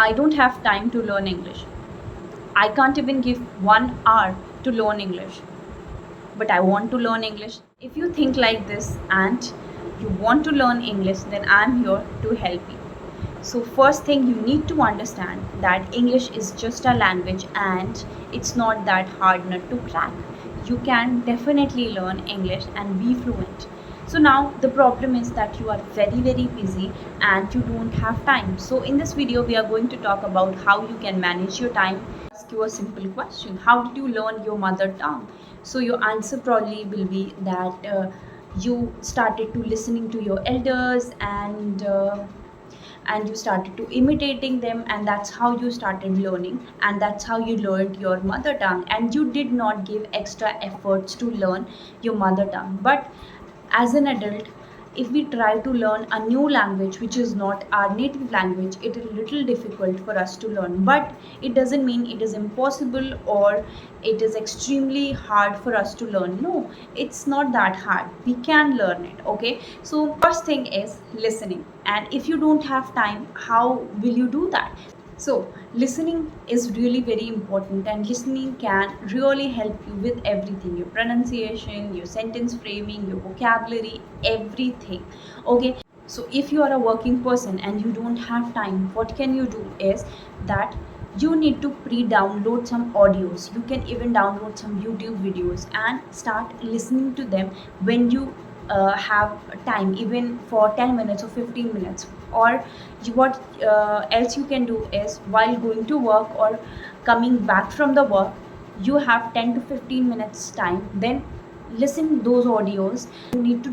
I don't have time to learn English. I can't even give 1 hour to learn English, but I want to learn English. If you think like this and you want to learn English, then I'm here to help you. So first thing, you need to understand that English is just a language and it's not that hard nut to crack. You can definitely learn English and be fluent. So now the problem is that you are very busy and you don't have time. So in this video we are going to talk about how you can manage your time. Ask you a simple question: how did you learn your mother tongue? So your answer probably will be that you started to listening to your elders and you started to imitating them, and that's how you started learning, and that's how you learned your mother tongue, and you did not give extra efforts to learn your mother tongue. But as an adult, if we try to learn a new language which is not our native language, it is a little difficult for us to learn. But it doesn't mean it is impossible or it is extremely hard for us to learn. No, it's not that hard. We can learn it. Okay, so first thing is listening. And if you don't have time, how will you do that? So, listening is really very important, and listening can really help you with everything: your pronunciation, your sentence framing, your vocabulary, everything. Okay, so if you are a working person and you don't have time, what can you do is that you need to pre-download some audios. You can even download some YouTube videos and start listening to them when you have time, even for 10 minutes or 15 minutes. Or what else you can do is, while going to work or coming back from the work, you have 10 to 15 minutes time, then listen those audios. You need to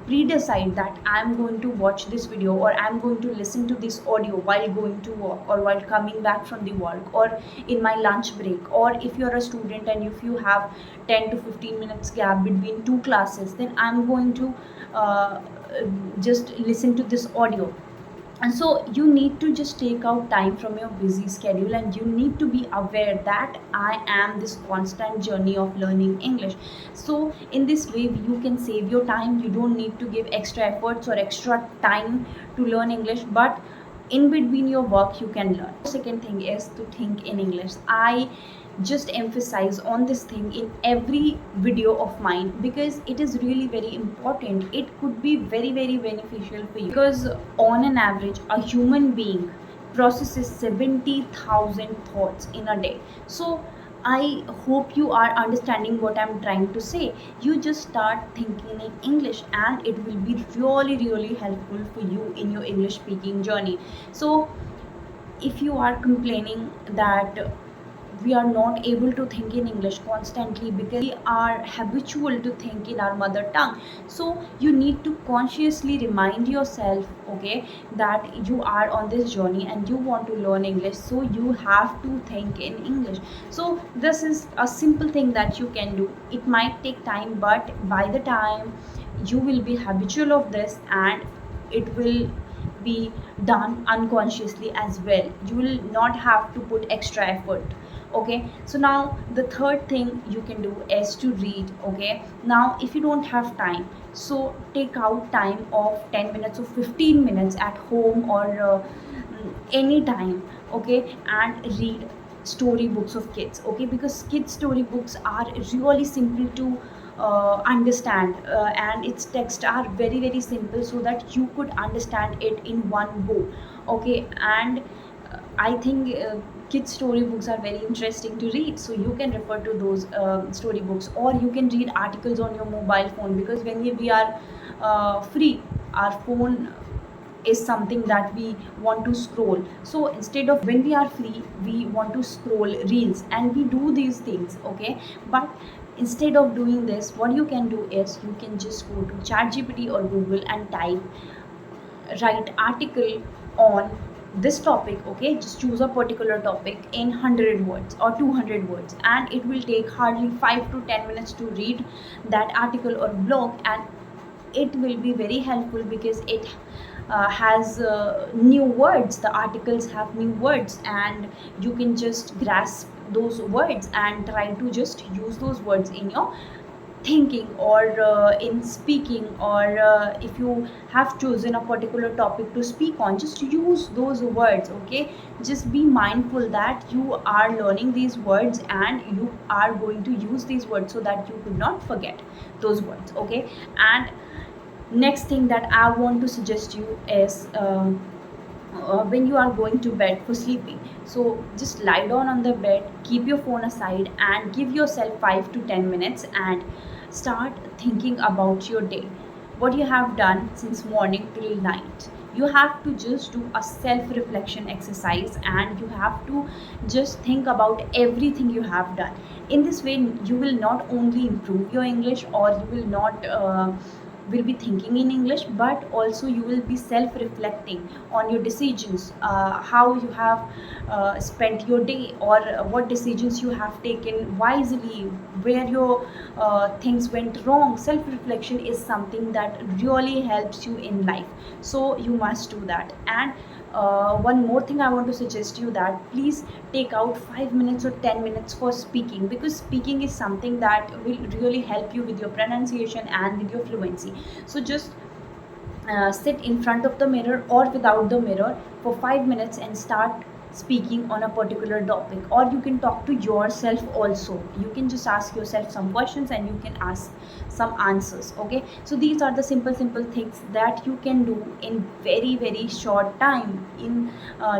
pre-decide that I'm going to watch this video or I'm going to listen to this audio while going to work or while coming back from the work or in my lunch break. Or if you're a student and if you have 10 to 15 minutes gap between two classes, then I'm going to just listen to this audio. And so you need to just take out time from your busy schedule, and you need to be aware that I am this constant journey of learning English. So in this way you can save your time. You don't need to give extra efforts or extra time to learn English, but in between your work you can learn. Second thing is to think in English. I just emphasize on this thing in every video of mine because it is really very important. It could be very beneficial for you, because on an average a human being processes 70,000 thoughts in a day. So I hope you are understanding what I'm trying to say. You just start thinking in English and it will be really helpful for you in your English speaking journey. So if you are complaining that we are not able to think in English constantly because we are habitual to think in our mother tongue, so you need to consciously remind yourself, okay, that you are on this journey and you want to learn English, so you have to think in English. So this is a simple thing that you can do. It might take time, but by the time you will be habitual of this, and it will be done unconsciously as well. You will not have to put extra effort. Okay, so now the third thing you can do is to read. Okay, now if you don't have time, so take out time of 10 minutes or 15 minutes at home or any time. Okay, and read storybooks of kids. Okay, because kids storybooks are really simple to understand, and its text are very simple, so that you could understand it in one go. Okay, and I think kids storybooks are very interesting to read, so you can refer to those storybooks, or you can read articles on your mobile phone, because when we are free, our phone is something that we want to scroll. So instead of, when we are free, we want to scroll reels, and we do these things. Okay, but instead of doing this, what you can do is you can just go to ChatGPT or Google and write article on this topic. Okay, just choose a particular topic in 100 words or 200 words, and it will take hardly 5 to 10 minutes to read that article or blog, and it will be very helpful because it has new words. The articles have new words, and you can just grasp those words and try to just use those words in your thinking or in speaking, or if you have chosen a particular topic to speak on, just use those words. Okay, just be mindful that you are learning these words and you are going to use these words so that you could not forget those words. Okay, and next thing that I want to suggest you is when you are going to bed for sleeping, so just lie down on the bed, keep your phone aside, and give yourself 5 to 10 minutes and start thinking about your day, what you have done since morning till night. You have to just do a self reflection exercise, and you have to just think about everything you have done. In this way, you will not only improve your English, or you will not will be thinking in English, but also you will be self reflecting on your decisions, how you have spent your day, or what decisions you have taken wisely, where your things went wrong. Self reflection is something that really helps you in life, so you must do that. And one more thing I want to suggest you, that please take out 5 minutes or 10 minutes for speaking, because speaking is something that will really help you with your pronunciation and with your fluency. So just sit in front of the mirror or without the mirror for 5 minutes and start speaking on a particular topic. Or you can talk to yourself also, you can just ask yourself some questions and you can ask some answers. Okay, so these are the simple things that you can do in very short time, in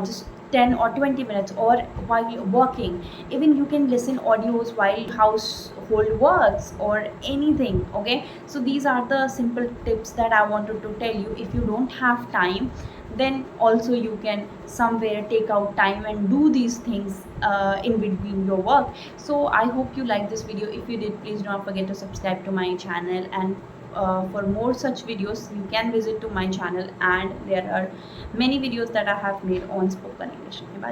just 10 or 20 minutes, or while working. Even you can listen audios while household works or anything. Okay, so these are the simple tips that I wanted to tell you. If you don't have time, then also you can somewhere take out time and do these things in between your work. So I hope you like this video. If you did, please don't forget to subscribe to my channel, and for more such videos you can visit to my channel, and there are many videos that I have made on spoken English. Bye.